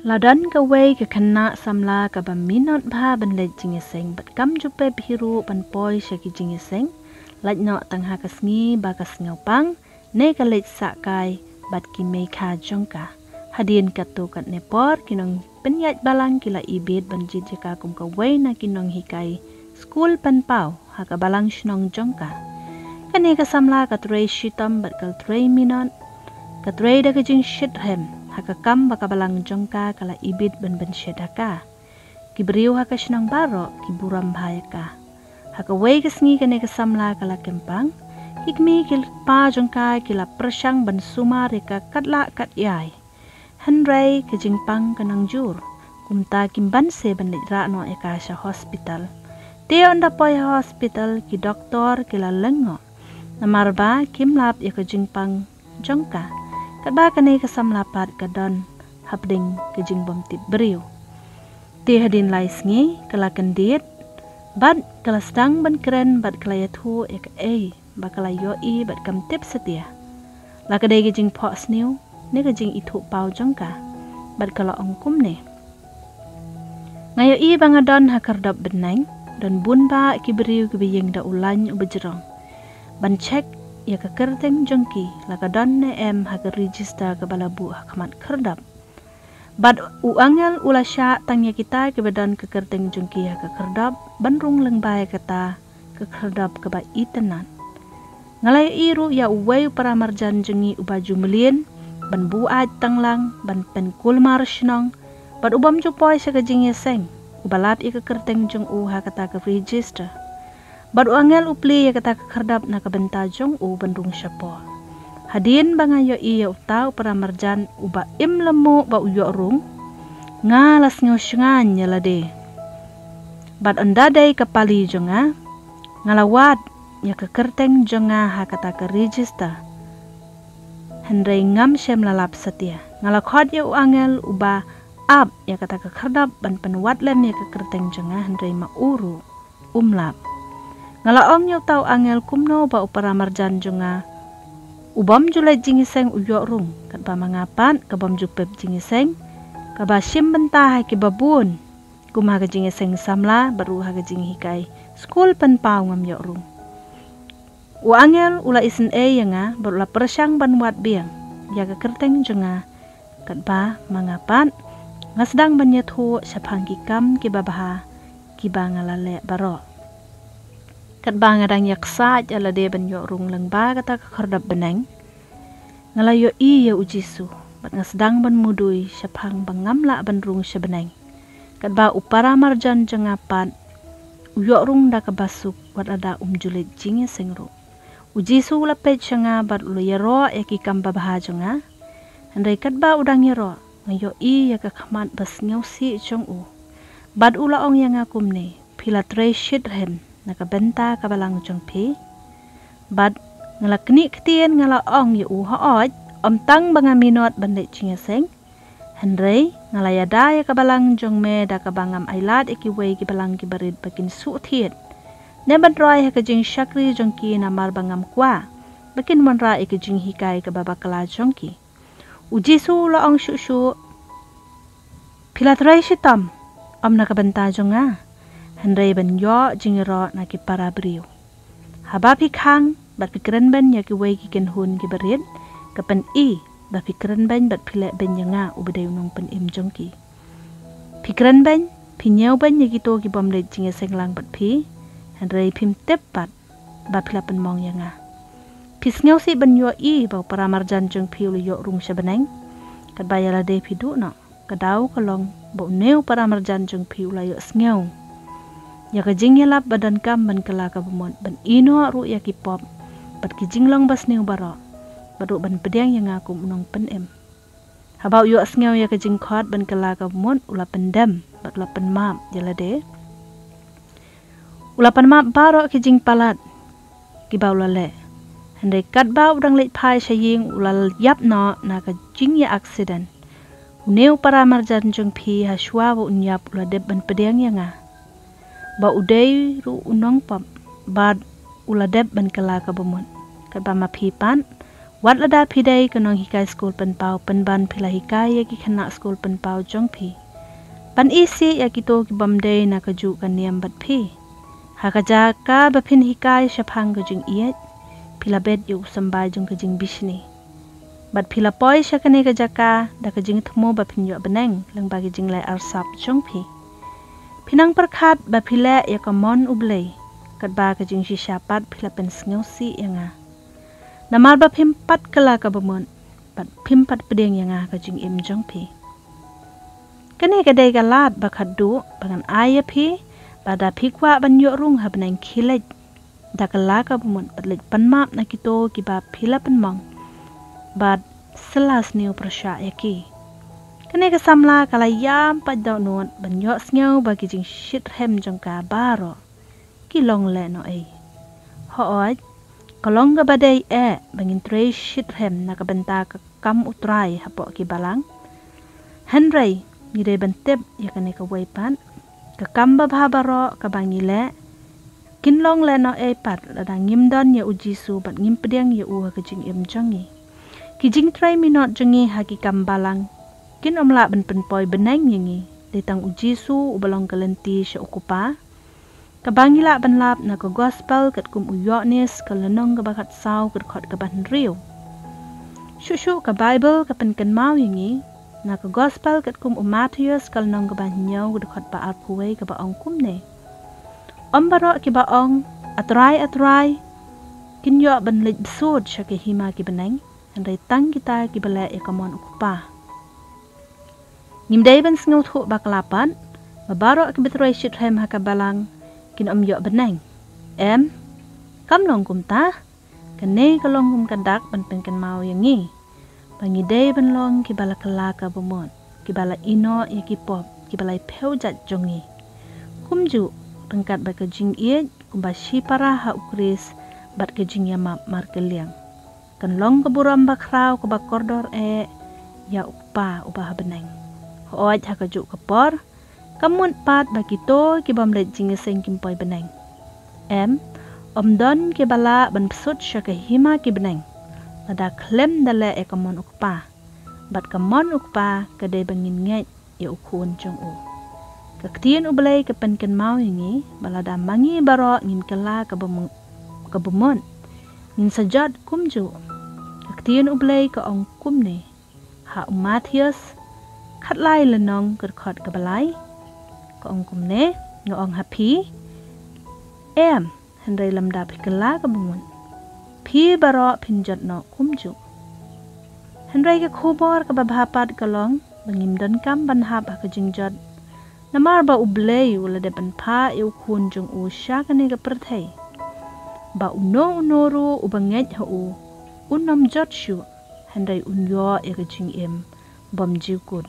Ladan ka way ka kana samla ka ba minot ba ban le jingiseng bat kam jupe biru ban poi shaki jingiseng laj no tangha kasngi ba kasngau pang ne ka le sakai bat ki me kha jongka hadin ka to kat ne por kinong penyat balang kila ibit ban jika kum ka way na kinong hikai school pan pau ha ka balang shnong jongka kane ka samla ka tre shitam bat kal tre minot ka tre da ka jing shit hem haka kam baka balang jongka kala ibit ben syedaka kibriu haka shnang baro kiburam bhayaka haka way kasngi kane kasamla kala kempang hikmi kil pa jongka kila prashang ban suma reka katla kat yai hanrai ke jingpang kanang jur kumta kimban se ban litra no ekasha hospital te onda poy hospital ki doktor kila lengo namarba kimlap ya ke jingpang jongka kadba kane kasam lapat kadon habding kejing bom tip beriu ti hadin lai sngi kala kendit bad kala stang ban keren bad kala yathu ek ba kala yo i bad kam tip setia la kadai kejing pho sniu ne kejing ithu pau jongka bad kala ongkum ne ngayo i bangadon hakardap beneng dan bun ba ki beriu ki biyeng da ulan ubejrong ban check ya ka kerteng jongki la ka don ne em ha ka register ka balabu hakmat kerdap bad uangel ula sya tangya kita ke badan ka kerteng jongki ha ka kerdap bandrung lengbai kata ka kerdap ka ba itenan ngalai iru ya uway para marjan jengi ubaju melien ban buat tanglang ban pen kulmar shnong bad ubam jupoy sa ka jingi seng ubalat i ka kerteng jong u ha kata ka register Badu angel upli ya kata kerdap na kabenta jong u bandung syapo. Hadin bangayo iya utau para marjan uba im lemu ba uyo rung. Ngalas ngosngan nyalade. Bad anda day kapali jonga. Ngalawat ya kekerteng jonga ha kata ke register. Hendrai ngam syem lalap setia. Ngalakot ya u angel uba ab ya kata ke kerdap ban penuat lem ya kekerteng jonga hendrai mauru umlap. Ngalaong nyaw tau angel kumno ba upara marjan jonga ubam julai jingiseng uyo rung kat ba mangapan kabam jupep jingiseng kaba sim bentah ki babun kumha ka jingiseng samla baru ha ka jinghikai school pen pau ngam yo rung u angel ula isen yanga baru la persang banwat biang ya ka kerteng jonga kat ba mangapan ngasdang banyathu syapang ki kam ki babaha ki bangalale baro kat ba ngadang yaksa jala de ban yo rung lang ba kata ka kardap beneng ngalayo i ya ujisu bat ngasdang ban mudui syapang bangamla ban rung syabeneng kat ba upara marjan jengapan uyo rung da ka basuk wat ada julit jinge sengro ujisu lapet syanga bat ulu yero yaki kam babaha jonga andai kat ba udang yero ngayo i ya ka khamat bas ngausi jong u bat ula ong yang akum ne pila tre shit hem nakabenta kabalang jongpi bad ngalakni ketien ngala ong yu haoj omtang banga minot bande chingeseng henrei ngalaya daya kabalang jongme da kabangam ailat ikiwei kibalang kibarid bakin su'thiet neban roy ha kajing syakri jongki namar bangam kwa bakin monra ikijing hikai kababakala jongki uji su la ong shu pilatrai shitam om nakabenta jonga Hendrai ban yo jingero na ki para beriu. Haba pikang bat pikiran ban ya ki wei ki ken hun ki berit kapan i ba pikiran ban bat pilek ban yanga ubedai unong pen im jongki. Pikiran ban pinyau ban ya ki to ki bom le jinge senglang bat pi hendrai pim tep bat ba pila pen mong yanga. Pisngau si ban yo i ba para marjan jong pi ulu yo rung syabeneng kat bayala de pidu no kadau kalong bo neu para marjan jong pi ulu yo sngau. Ya ka jingyalap badan kam ban kala ka bumot ban ino ru ya ki pop bat ki jinglong bas neu baro baru ban pedang yang aku unong pen em habau yo asngau ya ka jingkhot ban kala ka bumot ula pendam bat la pen map jala de ula pen map baro ki jing palat ki bau le handai kat bau dang leit phai saying ula yap no na ka jing ya accident neu para marjan jong phi ha shwa bu unyap ula de ban pedang yang ba udai ru unong pap bad uladep ban kala ka bumut kat ba mapipan Wat lada pidai kanong hikai school penpau penban pila hikai yaki kena school penpau jong pi. Pan isi yaki to ki bamday na kaju kaniam bat pi. Hakaja ka bapin hikai syapang kajing iet. Pila bed yu sambay jong kajing bishni. Bat pila poi syakane kajaka da kajing temo bapin yu beneng lang bagi jing lai arsap jong pi. Pinang perkat bapila yakamon ublay. Kat ba kajing sisyapat pila pen sngausi yanga. Namal ba pimpat kala ka bamon, bat pimpat pedeng yang kajing im jong pi. Kene kadai galat bakat du bangan aya pi, bada pikwa banyo rung ha benang kilej. Da kala ka bamon bat lej panmap na kito kiba pila penmong, bat selas niu prasya yaki. Kene kasamla kala yam pat daw nuot banyo sngau bagi jing shit hem jong ka baro, kilong le no ay. Hooj, kalong ga badai bangin tray shit hem nakabenta ka kam utray hapo ki balang. Henry, ngide bentep ya kane ka waipan, ka kam babhabaro ka bangile, kinlong le no pat lada ngimdon ya ujisu bat ngimpedeng ya uha ka jing im jongi. Ki jing tray minot jongi haki kam balang, kin omla ben penpoy beneng yangi, ditang ujisu ubalong kalenti sya ukupa, kabangila banlap na ko gospel kat kum uyoknis kalanong kabakat saw kat khot kaban riu. Shushu ka Bible kapan kan mau yangi na ko gospel kat kum Matthews kalanong kaban nyaw kat khot pa alpuway ka baong kumne. Ombaro ki baong atray kinyo banlij besod sya ki hima ki beneng andai tang kita ki bala ya kamon ukupa. Ngimday ban sngaw thu baklapan babaro ki betray shit hem hakabalang kin om yo beneng. Kam long kum ta? Kane kalong kum kandak ban penken mau yangi. Bangide ban long ki bala kalaka bumon. Ki bala ino ya ki pop. Ki bala peujat jongi. Kumju pengkat ba kajing iet kumba shipara ha ukris bat kajing yamap markeliang. Kan long keburam bakraw kuba kordor ya ukpa ubah beneng. Hooj ha kaju kapor. Kamun pat bagi to ki bamlet jingeseng kimpoy beneng. Om don ki bala ban psut sya ke hima ki beneng. Lada klem dale kamon ukpa. Bat kamon ukpa kadai bangin nget ya ukun jong u. Kaktian ublay kepenken mau yangi balada mangi baro ngin kala kabumon. Ngin sajad kumju. Kaktian ublay ka ong kumne. Ha Matthews katlay lenong kerkot kabalay. Kaong kumne, ngaong happy. Henry lamda pikala kabumun. Pi baro pinjot no kumju. Henry ke khubor kababhapat kalong, bangimdan kam banhap hakajingjot. Namar ba ublay wala de banpa yu kun jung u sya kane ka perthay. Ba uno-unoro ubanget hau, unam jot syu, Henry unyo ya kajing im, bom jiw good.